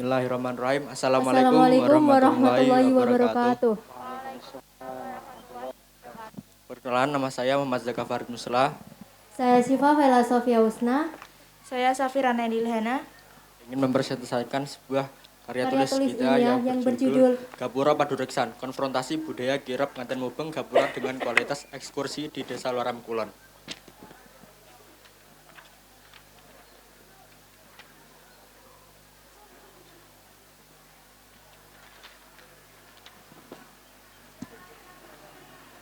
Bismillahirrahmanirrahim. Assalamualaikum Assalamualaikum warahmatullahi warahmatullahi wabarakatuh. wabarakatuh. Perkenalan, nama saya Muhammad Zaka Farid Muslah. Saya Syifa Vela Sofia Husna. Saya Safirana Dilhana. Ingin mempresentasikan sebuah karya Karya tulis tulis kita ilmiah yang yang berjudul berjudul Gapura Padureksan, Konfrontasi Budaya Kirap Nganten Mubeng Gapura dengan Kualitas Ekskursi di Desa Loram Kulon.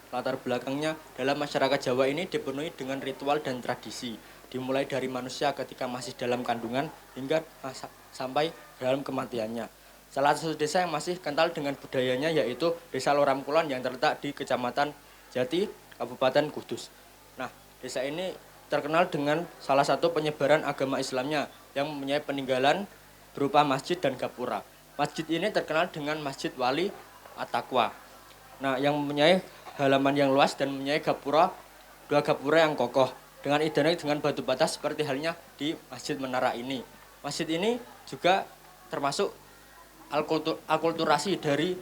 Latar belakangnya, dalam masyarakat Jawa ini dipenuhi dengan ritual dan tradisi, dimulai dari manusia ketika masih dalam kandungan hingga sampai dalam kematiannya. Salah satu desa yang masih kental dengan budayanya yaitu Desa Loram Kulon yang terletak di Kecamatan Jati, Kabupaten Kudus. Nah, desa ini terkenal dengan salah satu penyebaran agama Islamnya yang mempunyai peninggalan berupa masjid dan gapura. Masjid ini terkenal dengan Masjid Wali At-Taqwa. Nah, yang mempunyai halaman yang luas dan mempunyai dua gapura yang kokoh dengan identik dengan batu bata seperti halnya di Masjid Menara ini. Masjid ini juga termasuk akulturasi dari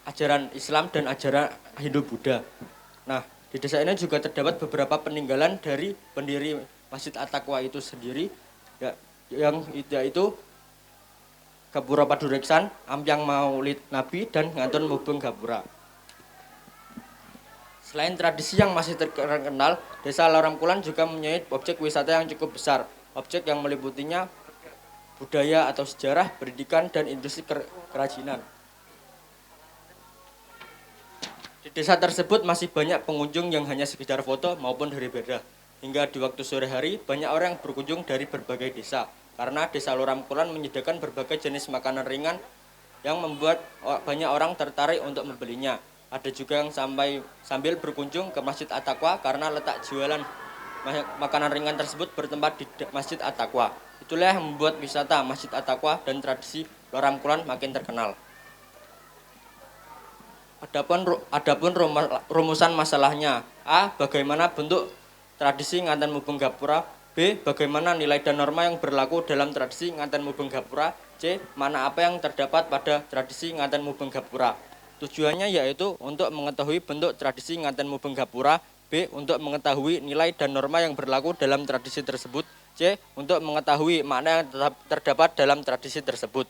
ajaran Islam dan ajaran Hindu-Buddha. Nah, di desa ini juga terdapat beberapa peninggalan dari pendiri Masjid At-Taqwa itu sendiri, yaitu Gapura Padureksan, Ampiang Maulid Nabi, dan Ngantun Mubeng Gapura. Selain tradisi yang masih terkenal, Desa Loram Kulon juga mempunyai objek wisata yang cukup besar. Objek yang meliputinya budaya atau sejarah, pendidikan, dan industri kerajinan. Di desa tersebut masih banyak pengunjung yang hanya sekedar foto maupun beribadah. Hingga di waktu sore hari, banyak orang yang berkunjung dari berbagai desa. Karena Desa Loram Kulon menyediakan berbagai jenis makanan ringan yang membuat banyak orang tertarik untuk membelinya. Ada juga yang sambil berkunjung ke Masjid At-Taqwa karena letak jualan makanan ringan tersebut bertempat di Masjid At-Taqwa. Itulah yang membuat wisata Masjid At-Taqwa dan tradisi Loram Kulon makin terkenal. Adapun rumusan masalahnya: A. Bagaimana bentuk tradisi Nganten Mubeng Gapura? B. Bagaimana nilai dan norma yang berlaku dalam tradisi Nganten Mubeng Gapura? C. Mana apa yang terdapat pada tradisi Nganten Mubeng Gapura? Tujuannya yaitu untuk mengetahui bentuk tradisi Nganten Mubeng Gapura, B. Untuk mengetahui nilai dan norma yang berlaku dalam tradisi tersebut, C. Untuk mengetahui makna yang terdapat dalam tradisi tersebut.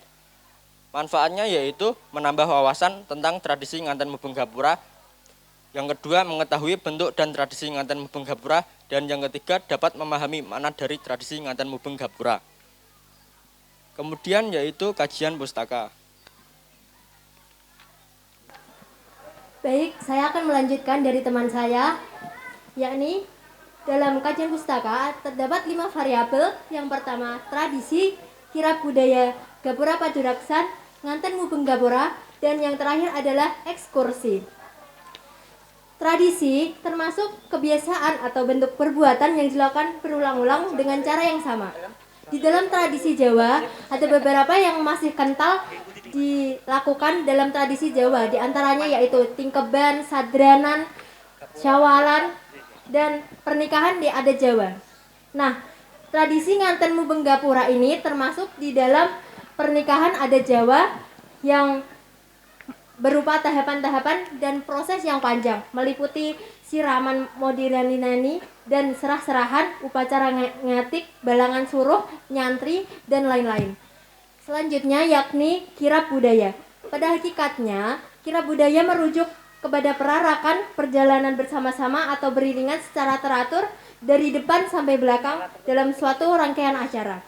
Manfaatnya yaitu menambah wawasan tentang tradisi Nganten Mubeng Gapura. Yang kedua, mengetahui bentuk dan tradisi Nganten Mubeng Gapura. Dan yang ketiga, dapat memahami makna dari tradisi Nganten Mubeng Gapura. Kemudian yaitu kajian pustaka. Baik, saya akan melanjutkan dari teman saya, yakni dalam kajian pustaka terdapat 5 variabel. Yang pertama, tradisi, kirab budaya Gapura Padureksan, Nganten Mubeng Gapura, dan yang terakhir adalah ekskursi. Tradisi termasuk kebiasaan atau bentuk perbuatan yang dilakukan berulang-ulang dengan cara yang sama. Di dalam tradisi Jawa, ada beberapa yang masih kental dilakukan dalam tradisi Jawa, di antaranya yaitu tingkeban, sadranan, syawalan, dan pernikahan di adat Jawa. Nah, tradisi Nganten Mubeng Gapura ini termasuk di dalam pernikahan adat Jawa yang berupa tahapan-tahapan dan proses yang panjang, meliputi siraman modiraninani dan serah-serahan, upacara ngatik, balangan suruh, nyantri, dan lain-lain. Selanjutnya yakni kirab budaya. Pada hakikatnya, kirab budaya merujuk kepada perarakan perjalanan bersama-sama atau beriringan secara teratur dari depan sampai belakang dalam suatu rangkaian acara.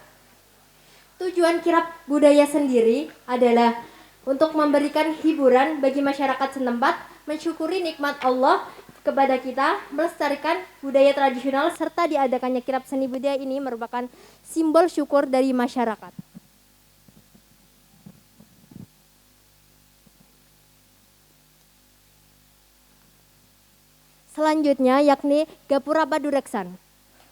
Tujuan kirab budaya sendiri adalah untuk memberikan hiburan bagi masyarakat setempat, mensyukuri nikmat Allah kepada kita, melestarikan budaya tradisional, serta diadakannya kirab seni budaya ini merupakan simbol syukur dari masyarakat. Selanjutnya yakni Gapura Padureksan.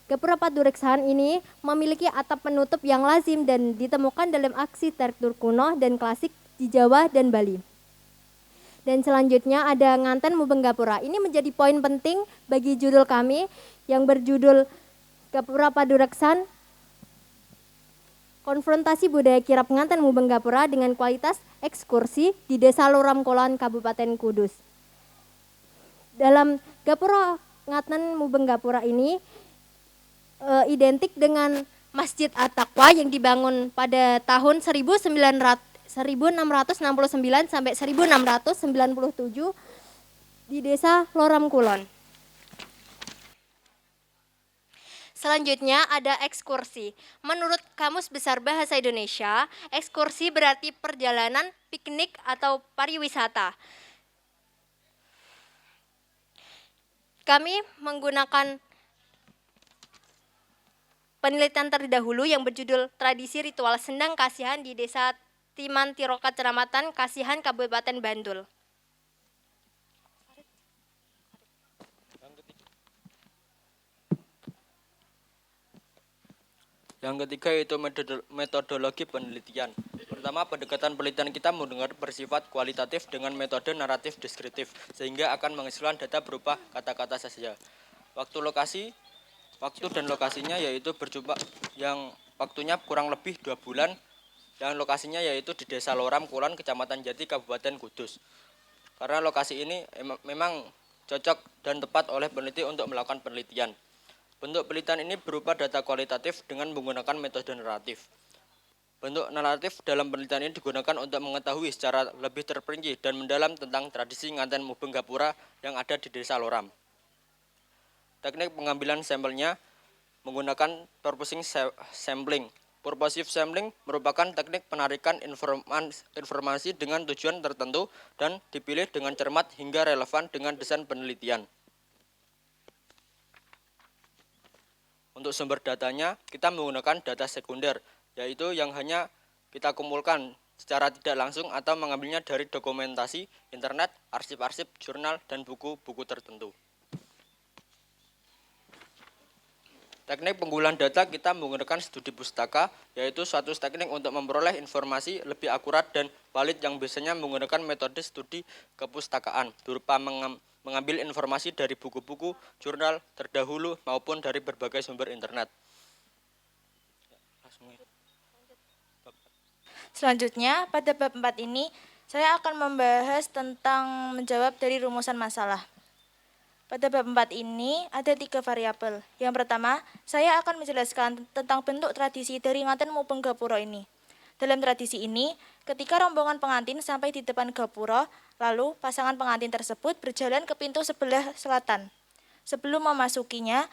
Gapura Padureksan ini memiliki atap penutup yang lazim dan ditemukan dalam arsitektur kuno dan klasik di Jawa dan Bali. Dan selanjutnya ada Nganten Mubeng Gapura. Ini menjadi poin penting bagi judul kami yang berjudul Gapura Padureksan konfrontasi budaya kirap pengantin Mubeng Gapura dengan kualitas ekskursi di Desa Loram Kulon, Kabupaten Kudus. Dalam Gapura pengantin Mubeng Gapura ini identik dengan Masjid At-Taqwa yang dibangun pada tahun 1669 sampai 1697 di Desa Loram Kulon. Selanjutnya ada ekskursi. Menurut Kamus Besar Bahasa Indonesia, ekskursi berarti perjalanan, piknik, atau pariwisata. Kami menggunakan penelitian terdahulu yang berjudul Tradisi Ritual Sendang Kasihan di Desa Timantiroka, Kecamatan Kasihan, Kabupaten Bantul. Yang ketiga yaitu metodologi penelitian. Pertama, pendekatan penelitian kita mendengar bersifat kualitatif dengan metode naratif deskriptif, sehingga akan menghasilkan data berupa kata-kata saja. Waktu dan lokasinya yaitu berjumpa yang waktunya kurang lebih 2 bulan, dan lokasinya yaitu di Desa Loram Kulon, Kecamatan Jati, Kabupaten Kudus. Karena lokasi ini memang cocok dan tepat oleh peneliti untuk melakukan penelitian. Bentuk penelitian ini berupa data kualitatif dengan menggunakan metode naratif. Bentuk naratif dalam penelitian ini digunakan untuk mengetahui secara lebih terperinci dan mendalam tentang tradisi nganten Mubeng Gapura yang ada di Desa Loram. Teknik pengambilan sampelnya menggunakan purposive sampling. Purposive sampling merupakan teknik penarikan informasi dengan tujuan tertentu dan dipilih dengan cermat hingga relevan dengan desain penelitian. Untuk sumber datanya, kita menggunakan data sekunder, yaitu yang hanya kita kumpulkan secara tidak langsung atau mengambilnya dari dokumentasi, internet, arsip-arsip, jurnal, dan buku-buku tertentu. Teknik pengumpulan data kita menggunakan studi pustaka, yaitu suatu teknik untuk memperoleh informasi lebih akurat dan valid yang biasanya menggunakan metode studi kepustakaan berupa mengambil informasi dari buku-buku, jurnal terdahulu maupun dari berbagai sumber internet. Selanjutnya, pada bab 4 ini, saya akan membahas tentang menjawab dari rumusan masalah. Pada bab 4 ini ada 3 variabel. Yang pertama, saya akan menjelaskan tentang bentuk tradisi dari nganten Mubeng Gapura ini. Dalam tradisi ini, ketika rombongan pengantin sampai di depan gapura, lalu pasangan pengantin tersebut berjalan ke pintu sebelah selatan. Sebelum memasukinya,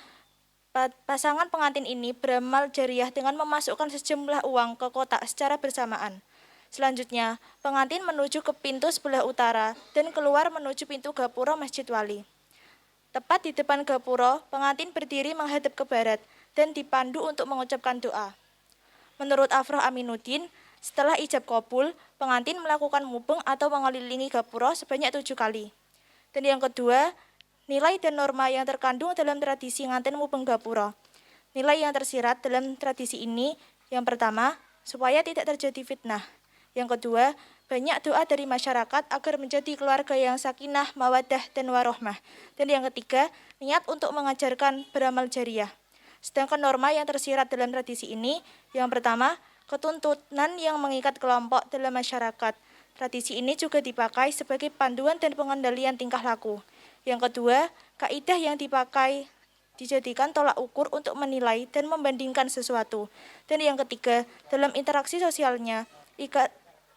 pasangan pengantin ini beramal jariah dengan memasukkan sejumlah uang ke kotak secara bersamaan. Selanjutnya, pengantin menuju ke pintu sebelah utara dan keluar menuju pintu gapura Masjid Wali. Tepat di depan gapura, pengantin berdiri menghadap ke barat dan dipandu untuk mengucapkan doa. Menurut Afroh Aminuddin, setelah ijab kabul, pengantin melakukan mubeng atau mengelilingi gapura sebanyak 7 kali. Dan yang kedua, nilai dan norma yang terkandung dalam tradisi nganten mubeng gapura. Nilai yang tersirat dalam tradisi ini, yang pertama, supaya tidak terjadi fitnah. Yang kedua, banyak doa dari masyarakat agar menjadi keluarga yang sakinah, mawaddah, dan warohmah. Dan yang ketiga, niat untuk mengajarkan beramal jariah. Sedangkan norma yang tersirat dalam tradisi ini, yang pertama, ketuntunan yang mengikat kelompok dalam masyarakat. Tradisi ini juga dipakai sebagai panduan dan pengendalian tingkah laku. Yang kedua, kaidah yang dipakai dijadikan tolak ukur untuk menilai dan membandingkan sesuatu. Dan yang ketiga, dalam interaksi sosialnya,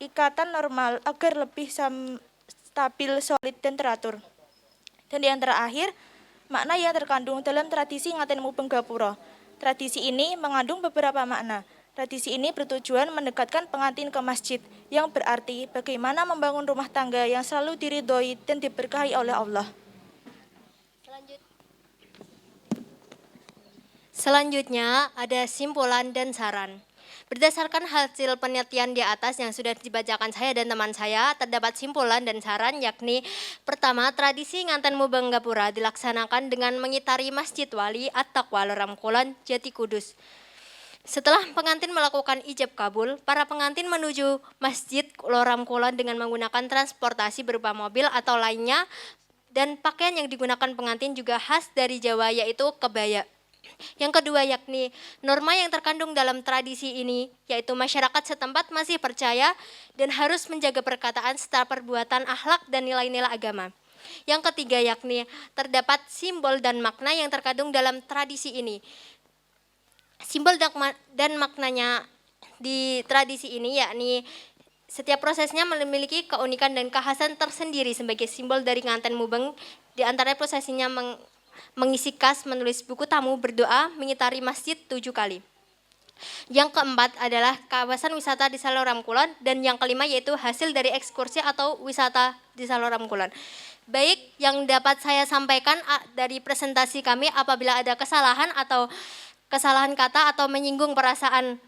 ikatan normal agar lebih stabil, solid, dan teratur. Dan yang terakhir, makna yang terkandung dalam tradisi nganten mubeng gapura. Tradisi ini mengandung beberapa makna. Tradisi ini bertujuan mendekatkan pengantin ke masjid, yang berarti bagaimana membangun rumah tangga yang selalu diridhoi dan diberkahi oleh Allah. Selanjutnya ada simpulan dan saran. Berdasarkan hasil penelitian di atas yang sudah dibacakan saya dan teman saya, terdapat simpulan dan saran, yakni pertama, tradisi nganten mubeng gapura dilaksanakan dengan mengitari Masjid Wali At-Taqwa Loram Kulon, Jati Kudus. Setelah pengantin melakukan ijab kabul, para pengantin menuju Masjid Loram Kulon dengan menggunakan transportasi berupa mobil atau lainnya, dan pakaian yang digunakan pengantin juga khas dari Jawa, yaitu kebaya. Yang kedua yakni norma yang terkandung dalam tradisi ini, yaitu masyarakat setempat masih percaya dan harus menjaga perkataan serta perbuatan akhlak dan nilai-nilai agama. Yang ketiga yakni terdapat simbol dan makna yang terkandung dalam tradisi ini. Simbol dan maknanya di tradisi ini yakni setiap prosesnya memiliki keunikan dan kekhasan tersendiri sebagai simbol dari nganten mubeng. Di antara prosesinya mengisi kas, menulis buku tamu, berdoa, mengitari masjid 7 kali. Yang keempat adalah kawasan wisata di Saloram Kulon, dan yang kelima yaitu hasil dari ekskursi atau wisata di Saloram Kulon. Baik, yang dapat saya sampaikan dari presentasi kami. Apabila ada kesalahan atau kesalahan kata atau menyinggung perasaan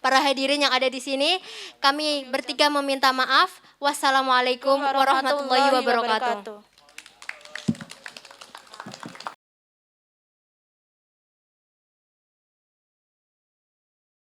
para hadirin yang ada di sini, kami bertiga meminta maaf. Wassalamualaikum warahmatullahi wabarakatuh.